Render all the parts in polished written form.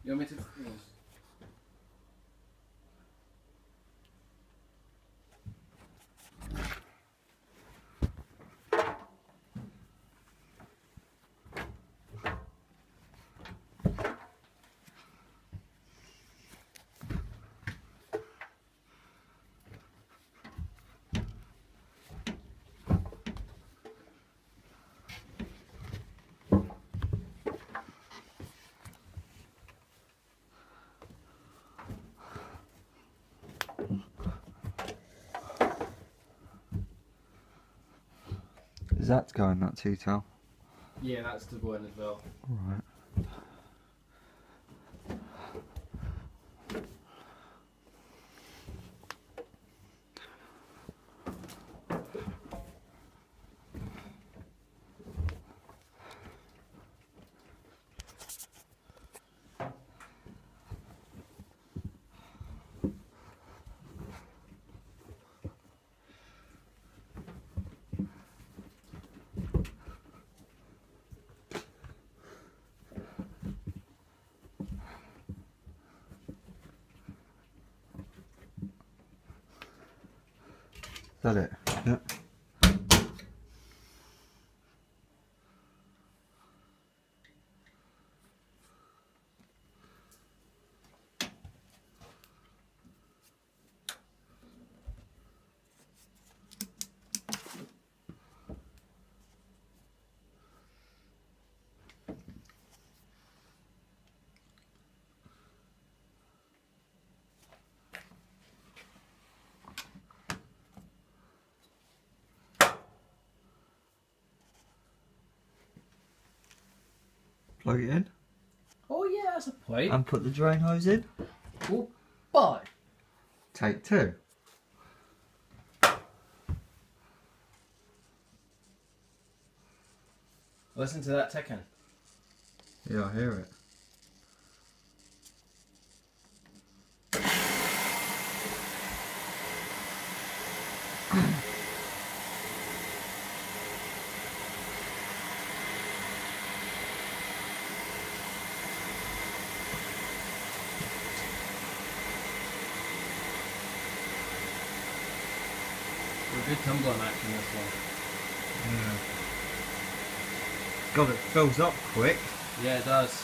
You want me to? Yes. Is that to go in that two-tail? Yeah, that's to go in as well. Right. Is that it? Yeah. Plug it in. Oh yeah, that's a pipe. And put the drain hose in. Oh, boy. Take two. Listen to that ticking. Yeah, I hear it. We're good tumbling action this one. Yeah. God, it fills up quick. Yeah, it does.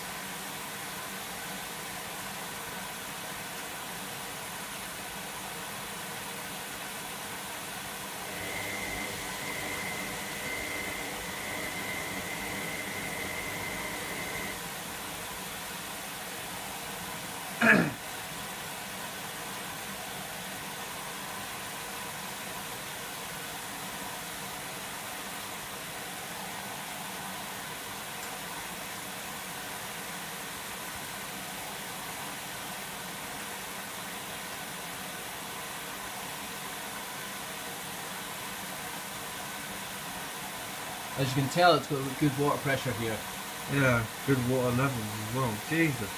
As you can tell, it's got good water pressure here. Yeah, good water levels as well. Jesus.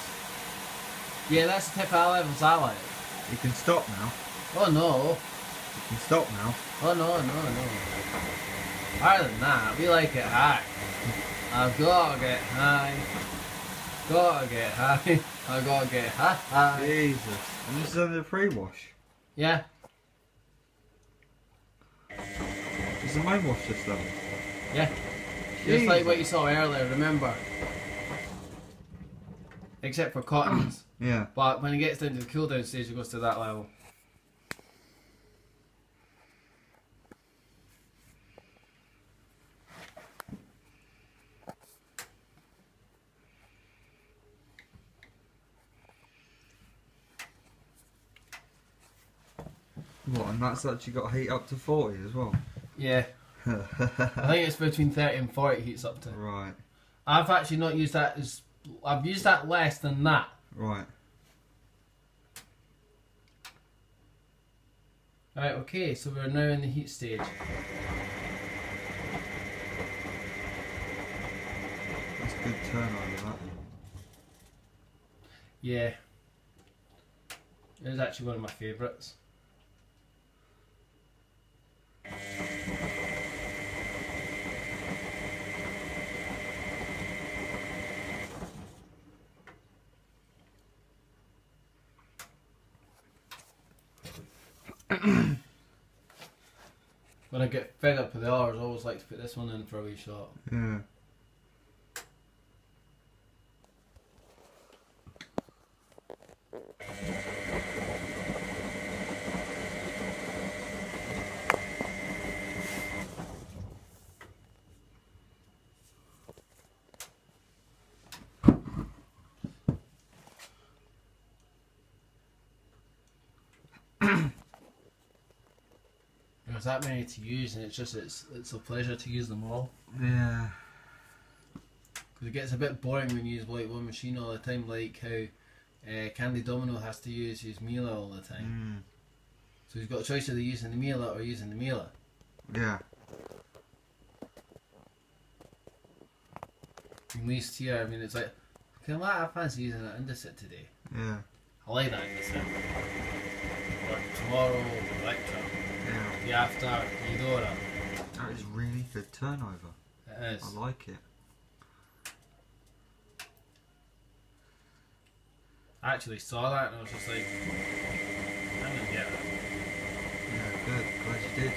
Yeah, that's the type of levels I like. You can stop now. Oh no. You can stop now. Oh no, no, no. Higher than that, we like it high. I've gotta get high. Gotta get high. I gotta get high. Jesus. And this is under the pre-wash. Yeah. It's the main wash system. Yeah. Just like what you saw earlier, remember? Except for cottons. Yeah. But when it gets down to the cool down stage, it goes to that level. What, and that's actually got heat up to 40 as well? Yeah. I think it's between 30 and 40 heats up to. Right. I've actually not used that as... I've used that less than that. Right. Right, okay, so we're now in the heat stage. That's a good turnover, that. Yeah. It is actually one of my favourites. When I get fed up with the others, I always like to put this one in for a wee shot. Yeah. There's that many to use, and it's a pleasure to use them all. Yeah. Because it gets a bit boring when you use one machine all the time, like how Candy Domino has to use Mila all the time. So he's got a choice of using the Mila or using the Mila. Yeah. At least here, I mean, it's like, okay, I fancy using that Indesit today. Yeah. I like that Indesit. But tomorrow, Electra. Yeah. The after, Eudora. That is really good turnover. It is. I like it. I actually saw that and I was just like, I'm gonna get that. Yeah, good. Glad you did.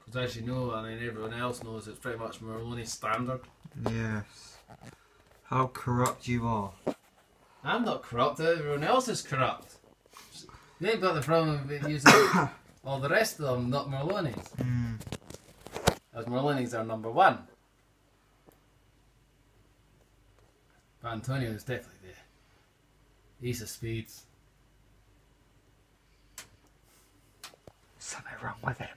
Because as you know, I mean everyone else knows, it's pretty much Merloni's standard. Yes. How corrupt you are. I'm not corrupt, everyone else is corrupt. They've got the problem with using all the rest of them, not Merloni's. As Merloni's are number one. But Antonio is definitely the ace of spades. Something wrong with him.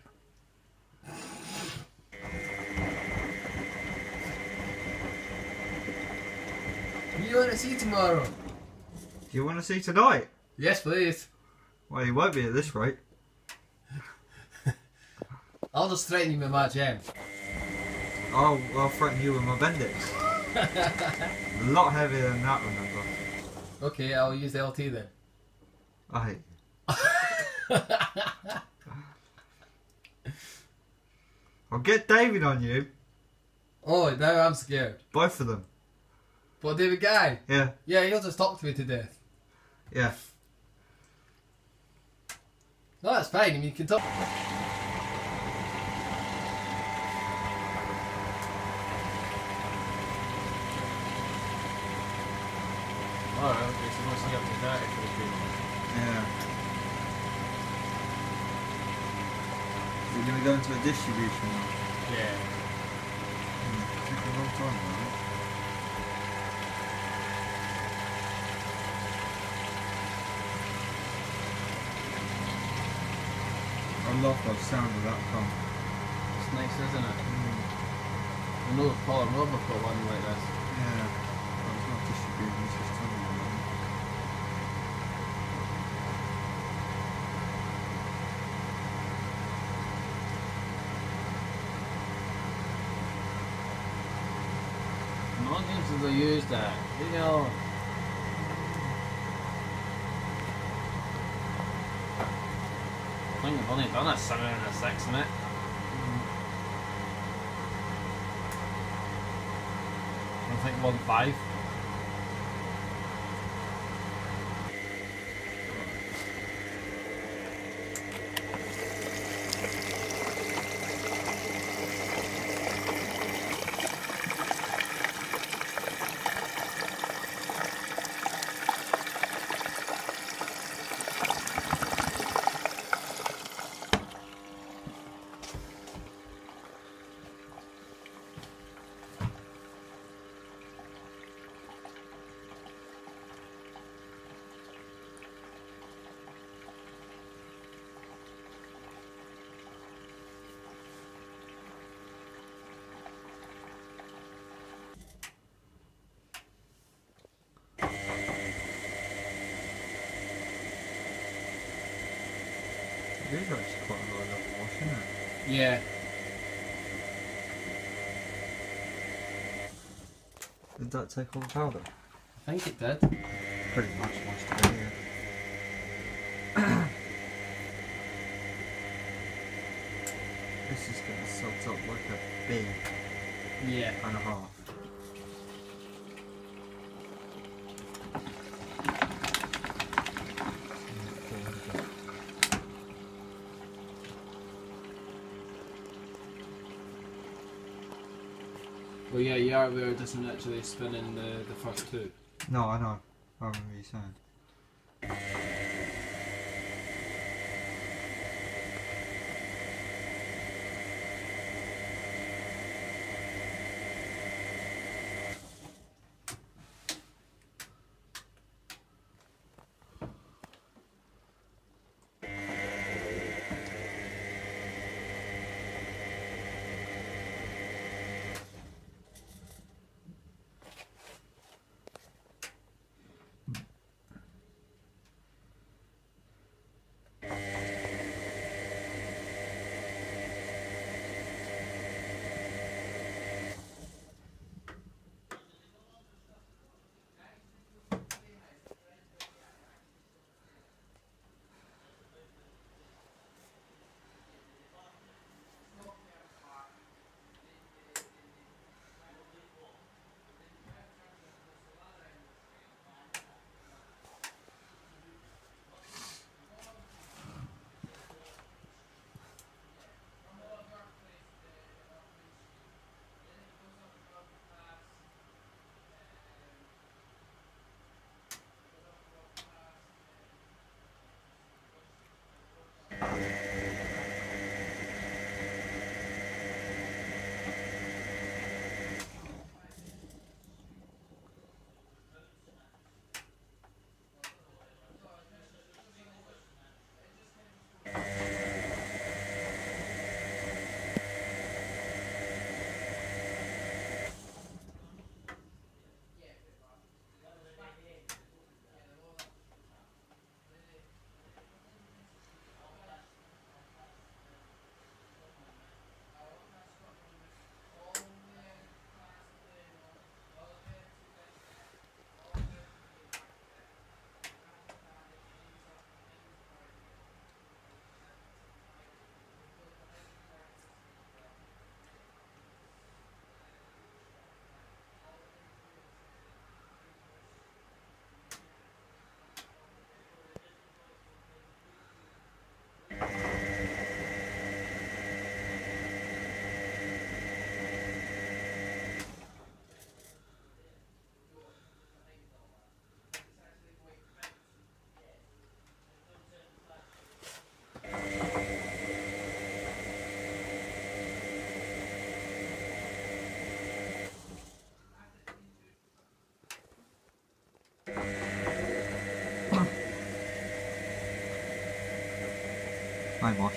Who do you want to see tomorrow? Do you want to see tonight? Yes, please. Well, you won't be at this rate. I'll just threaten you with my gem. I'll threaten you with my Bendix. A lot heavier than that, remember. Okay, I'll use LT then. I hate you. I'll get David on you. Oh, now I'm scared. Both of them. But David Guy? Yeah. Yeah, he'll just talk to me to death. Yeah. No, that's fine. I mean, you can talk. Alright, okay, so once you get to that, it could be. Yeah. We're going to go into a distribution now. Yeah. Take a long time, right? I love the sound of that pump. It's nice, isn't it? I know Paul and Rob have got one like this. Yeah. Well, it's not distributing, it's just telling you. Not since they used that, you know. I think I've only done a 7 and a 6 in it. I think 1.5. It is actually quite a lot of wash, isn't it? Yeah. Did that take all the powder? I think it did. Pretty much most of it, yeah. This is going to salt up like a B Yeah. and a half. Well, yeah, your hardware doesn't actually spin in the first two. No, I know. I remember you saying. Home wash.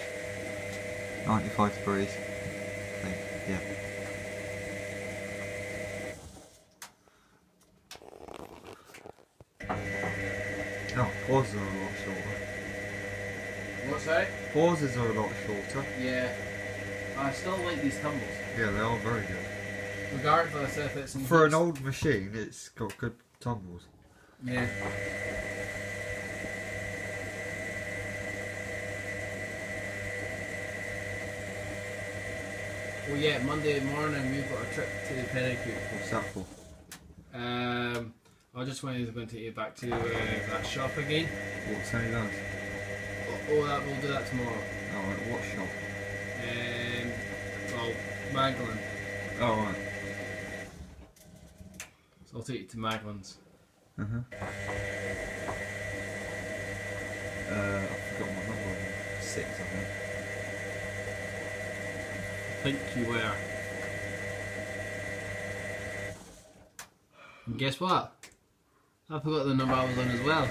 95 degrees. I think, yeah. Oh, pauses are a lot shorter. What's that? Pauses are a lot shorter. Yeah. I still like these tumbles. Yeah, they are very good. Regardless if it's in For an heat. old machine, it's got good tumbles. Yeah. Well, yeah, Monday morning we've got a trip to the pedicure. What's that for? I just wanted to go and take you back to that shop again. What's any of those? Oh, that we'll do that tomorrow. Oh, right, what shop? Well, Magdalen. Oh, right. So I'll take you to Magdale's. I forgot my number. 6, I think. I think you were. And guess what? I forgot the number I was on as well.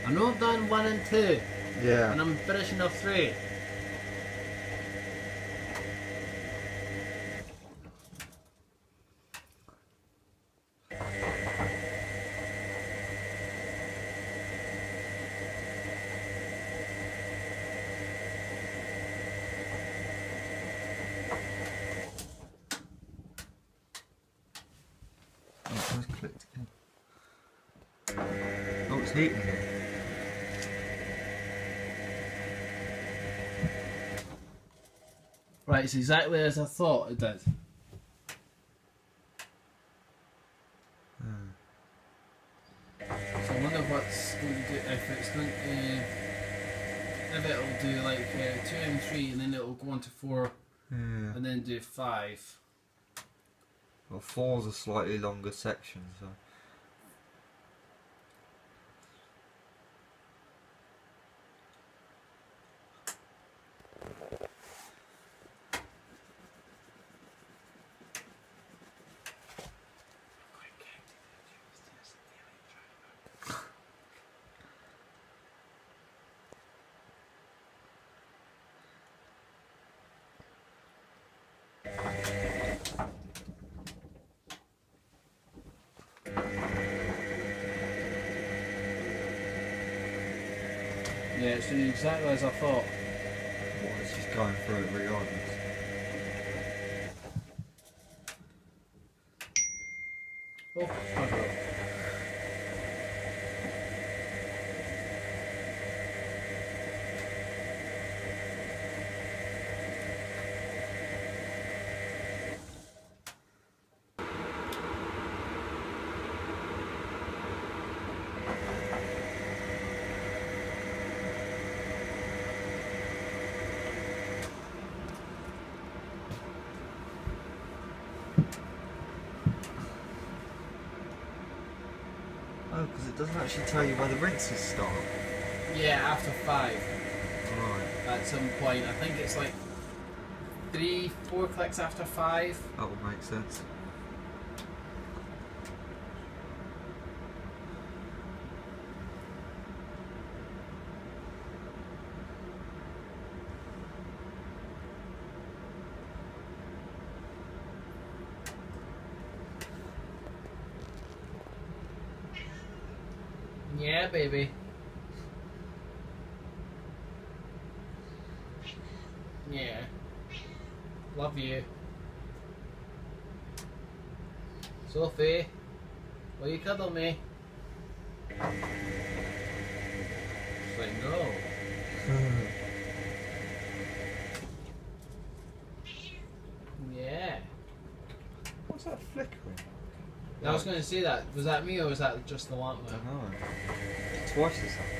I know I've done 1 and 2. Yeah. And I'm finishing off 3. Oh, it's clicked again. Oh, it's heating again. Right, it's exactly as I thought it did. So I wonder what's going to do, if it's going to, if it'll do like 2 and 3 and then it'll go on to 4 Yeah. and then do 5. Well, 4's a slightly longer section, so. Yeah, it's doing exactly as I thought. Well, it's just going through it regardless. Oh, fuck it. Oh, because it doesn't actually tell you where the rinses start. Yeah, after 5. Right. At some point, I think it's like 3-4 clicks after 5. That would make sense. Yeah, baby. Yeah. Love you. Sophie, will you cuddle me? She's like, no. Yeah. What's that flickering? I was going to say that. Was that me or was that just the lamp I there? don't know. Twice this happened.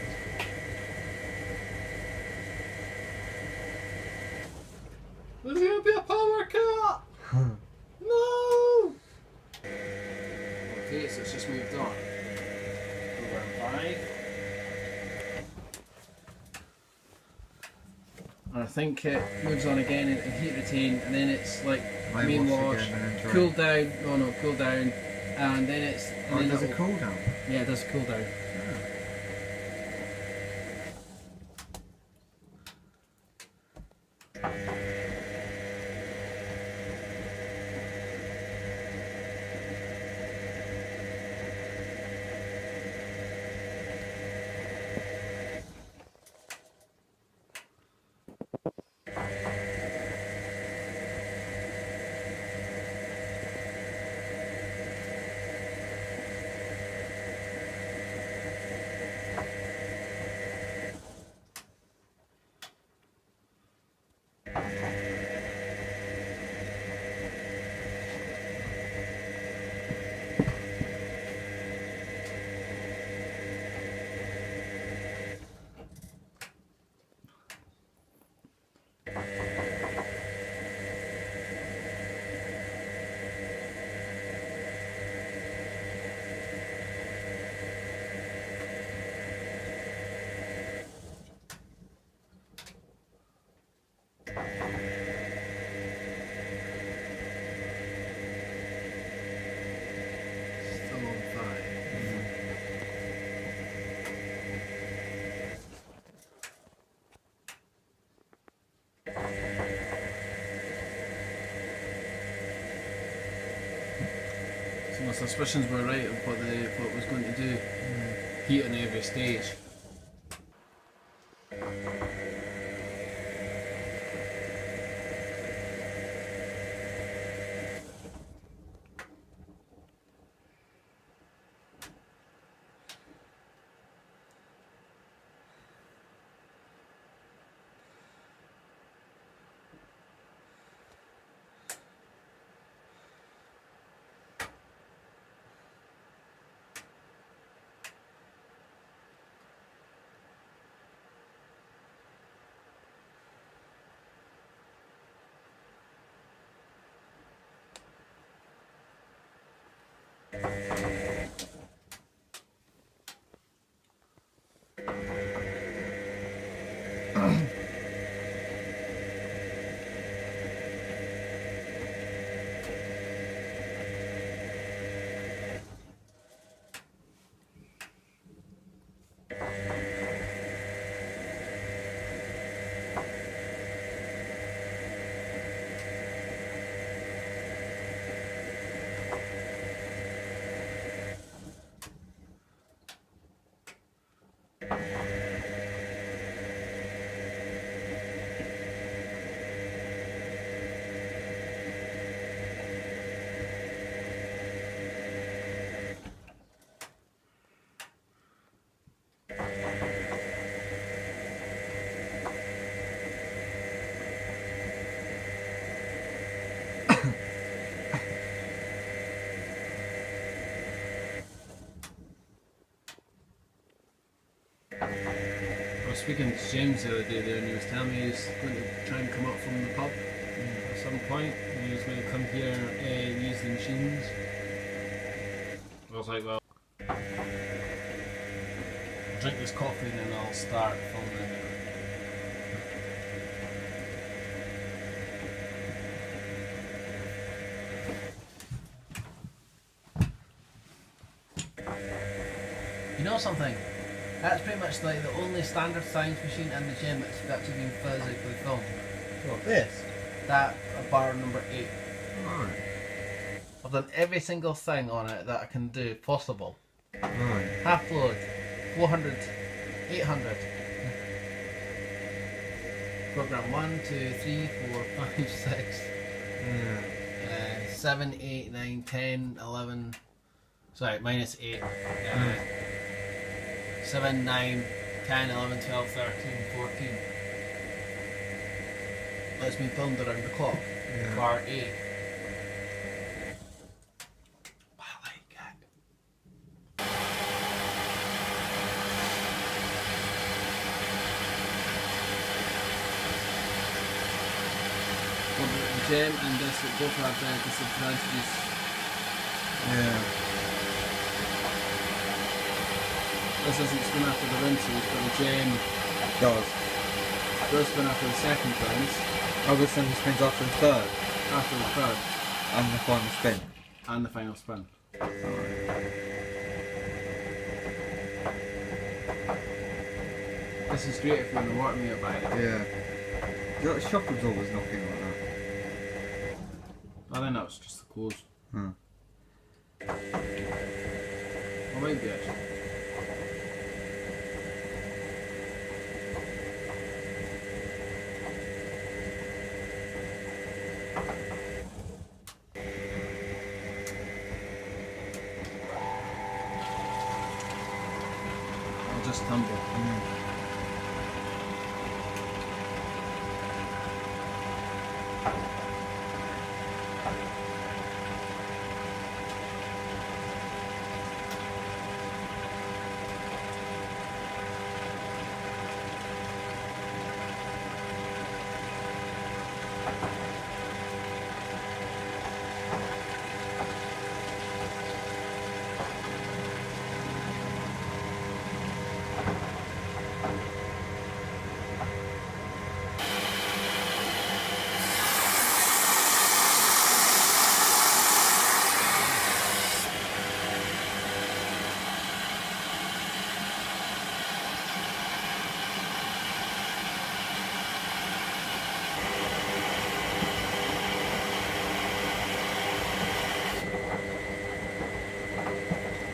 There's going to be a power cut! No! Okay, so it's just moved on. Over 5. And I think it moves on again into heat retain, and then it's like main wash, again and then dry. cool down, cool down, and then it's... And Oh, then it does a it'll- cool down. Yeah, it does a cool down. Still on 5. So my suspicions were right of what it was going to do. Heat on every stage. was speaking to James the other day there, and he was telling me he was going to try and come up from the pub at some point, and he was going to come here and use the machines. I was like, well, drink this coffee and then I'll start filming. You know something? That's pretty much like the only standard science machine in the gym that's actually been physically filmed. What, this? That bar number 8. Right. I've done every single thing on it that I can do possible. Right. Half load, 400, 800. Program 1, 2, 3, 4, 5, 6, Yeah. 7, 8, 9, 10, 11. Sorry, minus 8. 7, 9, 10, 11, 12, 13, 14. That's been filmed around the clock. Yeah. Bar 8. I like it. Well, the gym and this both have disadvantages. Yeah. This isn't spin after the rinses, but the gym does spin after the second rinse, Other spin spins after the third. after the third, And the final spin. and the final spin. This is great if you want to work me about it. Yeah. The shop was always knocking like that. I think that was just the clothes. Huh. Or maybe actually. I'll just tumble.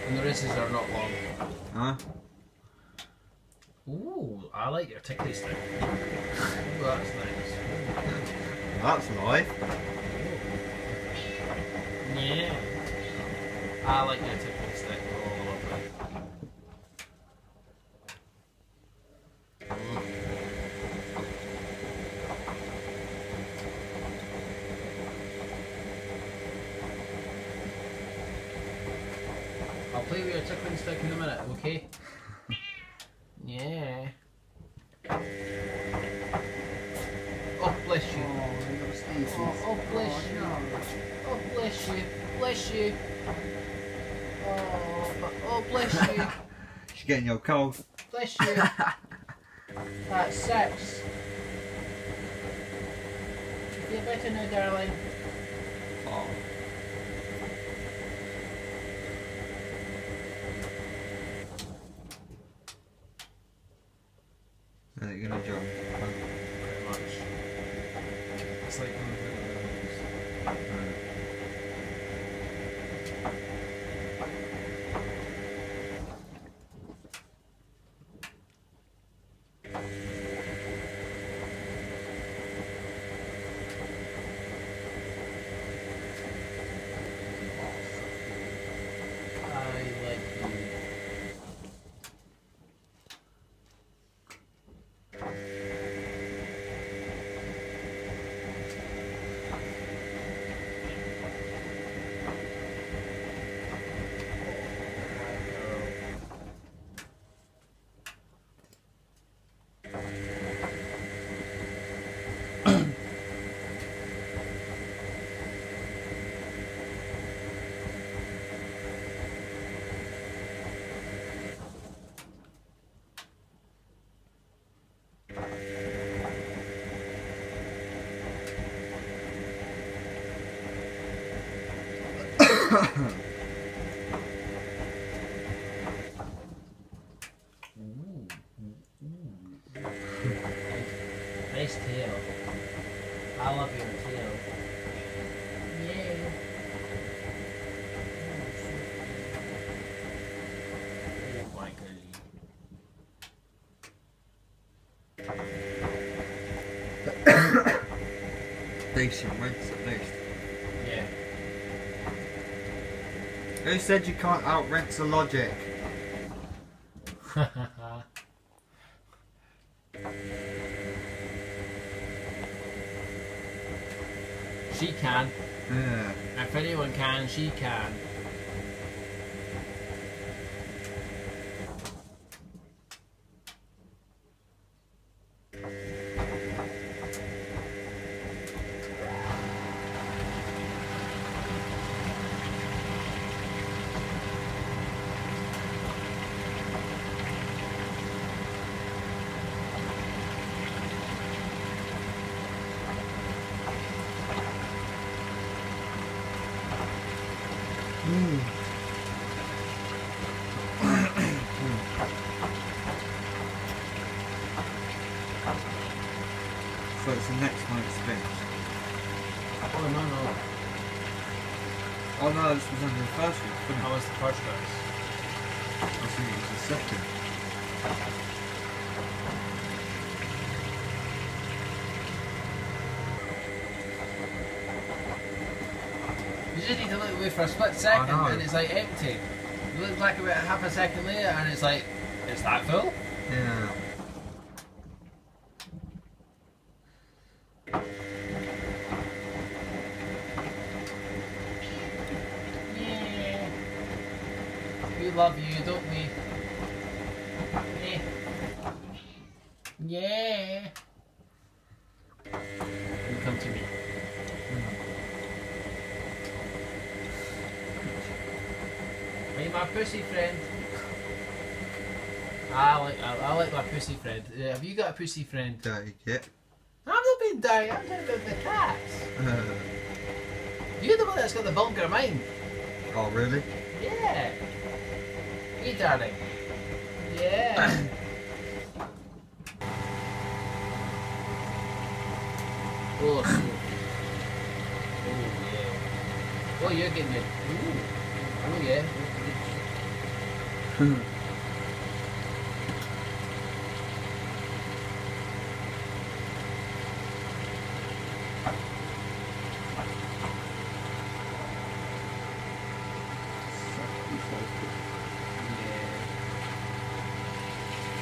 And the races are not long. Huh? Ooh, I like your tickly stick. Ooh, that's nice. That's live. Yeah. I like your tickly stick. Oh, lovely. I'll play with your tickling stick in a minute, okay? Yeah. Oh, bless you. Oh, bless you. Oh, bless you. Bless you. Oh, bless you. She's getting your cold. Bless you. That's 6. You feel better now, darling? Oh. Is it gonna jump? Pretty much. It's like one of the I like you. Nice tail. I love your tail. Yeah. Oh my goodness. Decent rinse at least. Yeah. Who said you can't out rinse the logic? She can. Yeah. If anyone can, she can. So it's the next one it's finished. Oh no no. Oh no, this was only the first one, wasn't That it? was the first verse. I think it was the second. You just need to look away for a split second I know. and it's like empty. You look back about half a second later and it's like, is that full? Yeah. Yeah. We love you, don't we? Yeah. You come to me. Hey, my pussy friend. I like my pussy friend. Have you got a pussy friend? Dirty git. I'm not being dirty. I'm talking about the cats. You're the one that's got the vulgar mind. Oh really? Yeah. Hey, darling. Yeah. Oh, so. Oh, yeah. Oh, you're getting it. Ooh. Oh, yeah.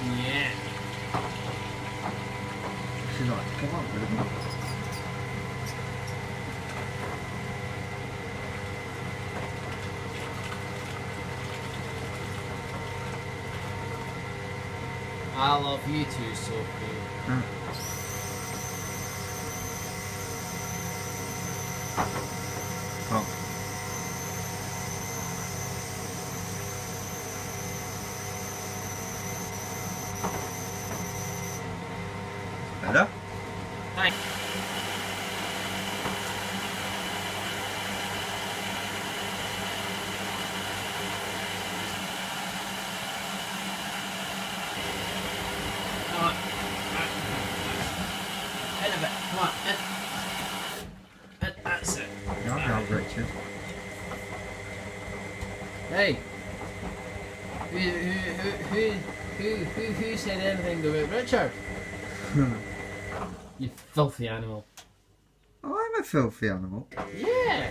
Yeah. She's like, come on, baby. I love you too, Sophie. Oh. Better? Hi. Come on. In a bit. Come on. In. That's it. Yeah, now Richard. Hey. Who said anything about Richard? You filthy animal. I'm a filthy animal. Yeah.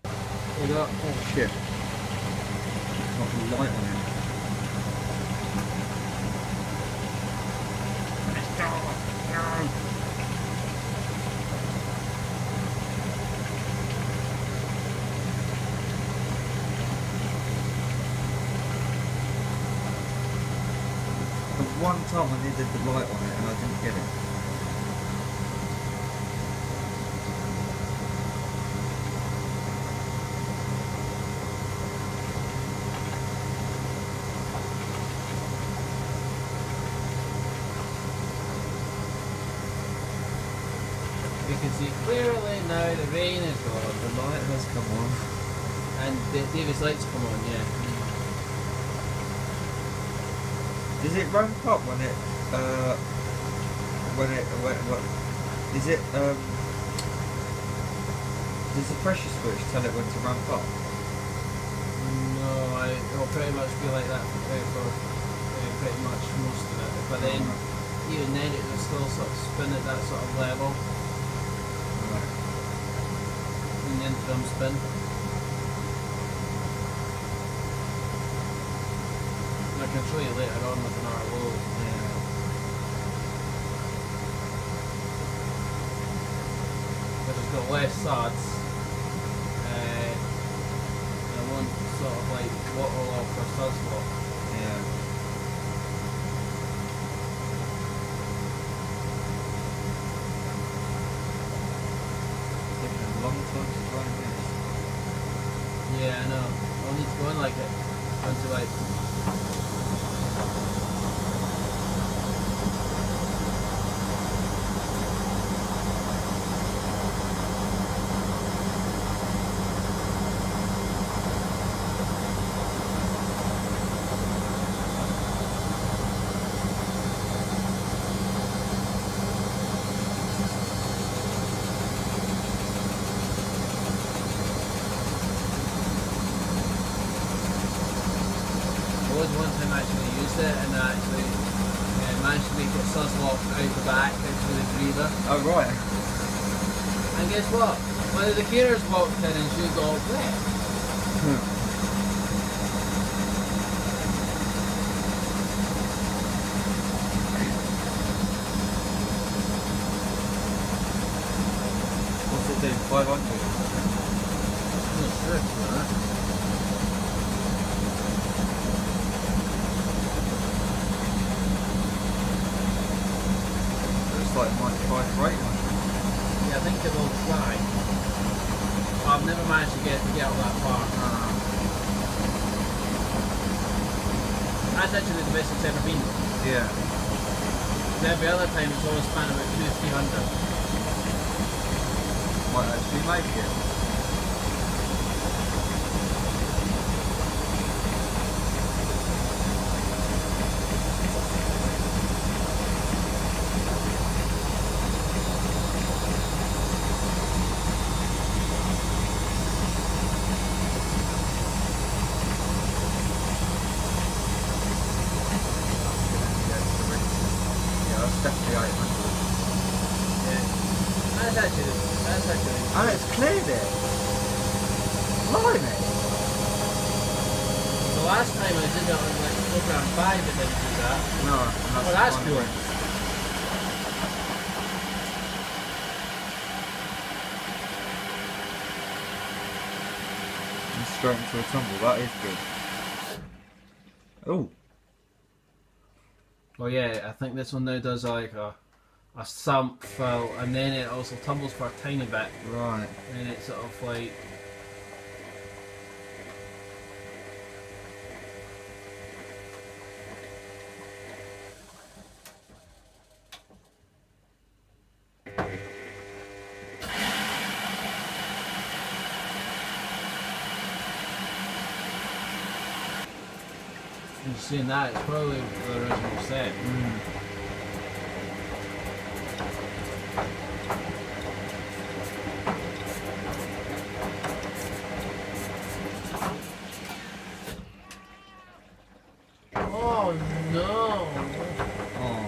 Oh, that, oh shit. It's got the light on it. The one time I needed the light on it and I didn't get it. We can see clearly now the rain is gone. The light has come on. And David's lights come on, yeah. Does it ramp up when it is it does the pressure switch tell it when to ramp up? No, it'll pretty much be like that for pretty much most of it. But then, even then, it will still sort of spin at that sort of level. Right. In the interim spin. I can show you later on with an RLO. Yeah. But it's got less suds. And one sort of like water lock or suds lock. Yeah. It's taken a long time to grind this. Yeah, I know. I'll need to go in like it until I. One time I actually used it and I actually managed to make it sus locked out the back into the breather. Oh right. And guess what? One of the gears walked in and she got wet. What's it do? 500? I'm not sure to be honest. Like it might try for 800. Yeah, I think it will try. I've never managed to get all that far. That's actually the best it's ever been. Yeah. Every other time it's always spanned about 200-300. Might actually make it. Definitely 800. Yeah. That's actually. And it's cleared it. Blimey. The last time I did it on like program 5 it didn't do that. No. Oh, that's cool. And straight into a tumble. That is good. Oh. Well, yeah, I think this one now does like a sump fill, and then it also tumbles for a tiny bit. Right. And it's sort of like. You're seeing that, it's probably the original set. Oh no! Oh.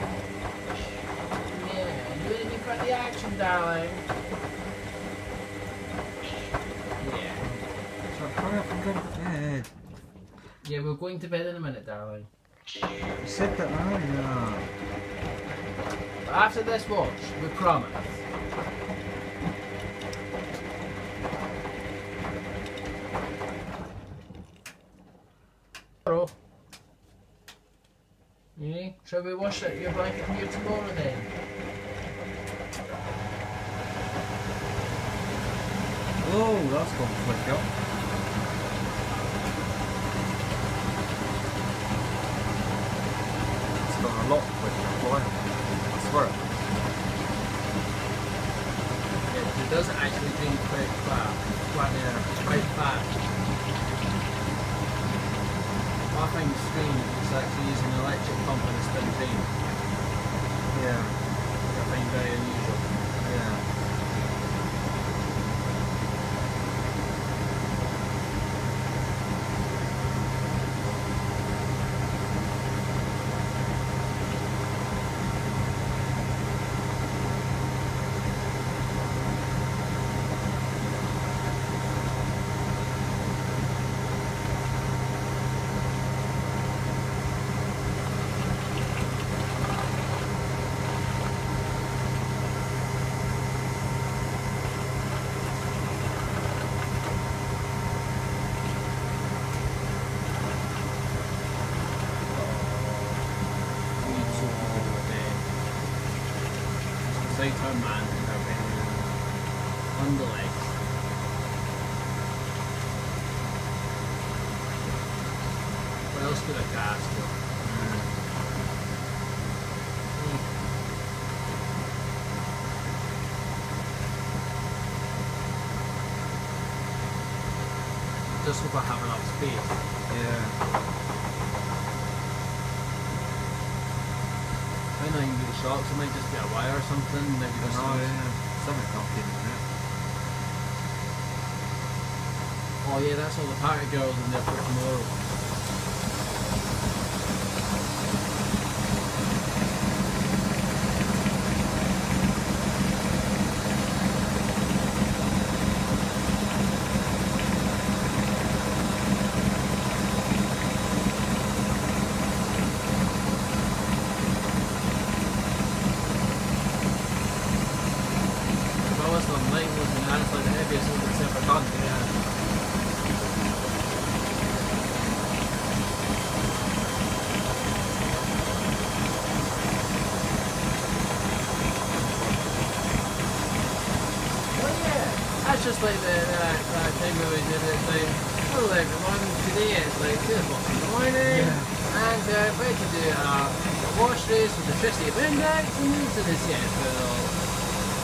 Yeah, you didn't for the action, darling. Yeah. So hurry up and go to bed. Yeah, we're going to bed in a minute, darling. You said that earlier. After this watch, we promise. Tomorrow. Yeah, shall we wash it, your blanket here tomorrow then? Oh, that's gone quicker. It's gone a lot quicker, boy. I swear. does actually change quite fast. Quite fast. What I find strange is actually using an electric pump in a spin frame. Yeah. I find very unusual. Yeah. Her man and her baby on the legs. What else could I cast? Just hope I have enough space. Yeah. I might not even be the shocks, it might just be a wire or something. Maybe just something not in it. Oh yeah, that's all the party girls in there for tomorrow. Just like that thing that we did at like, hello everyone, today it's like 2 o'clock in the morning, and we're about to do a wash race with the 50 index, and these are the sets for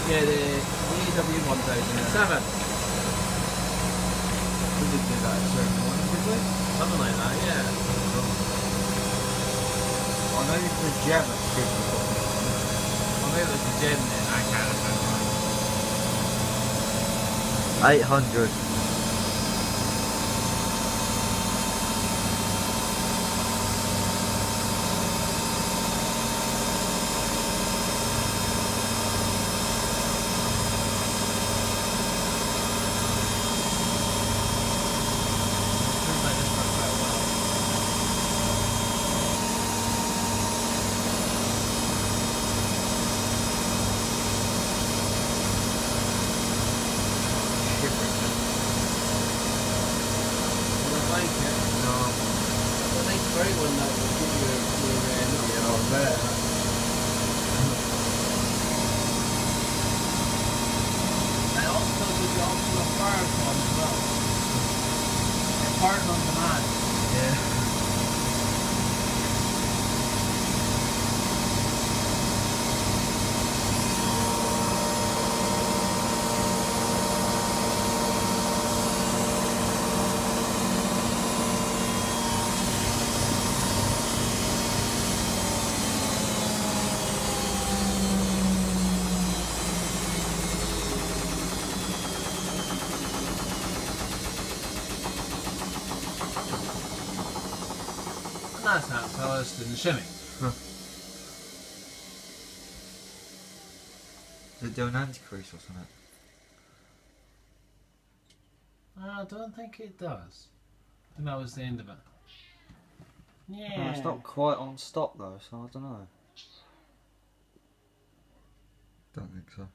the AW1007. We did do that at a certain point, did we? Something like that, yeah. I know you put gem at 50. Well, maybe it was the gem then, I can't remember. 800. That's how fellas did the shimmy. Huh. Did it do an anti-crease or something? I don't think it does. I think that was the end of it. Yeah. Well, it's not quite on stop though, so I don't know. Don't think so.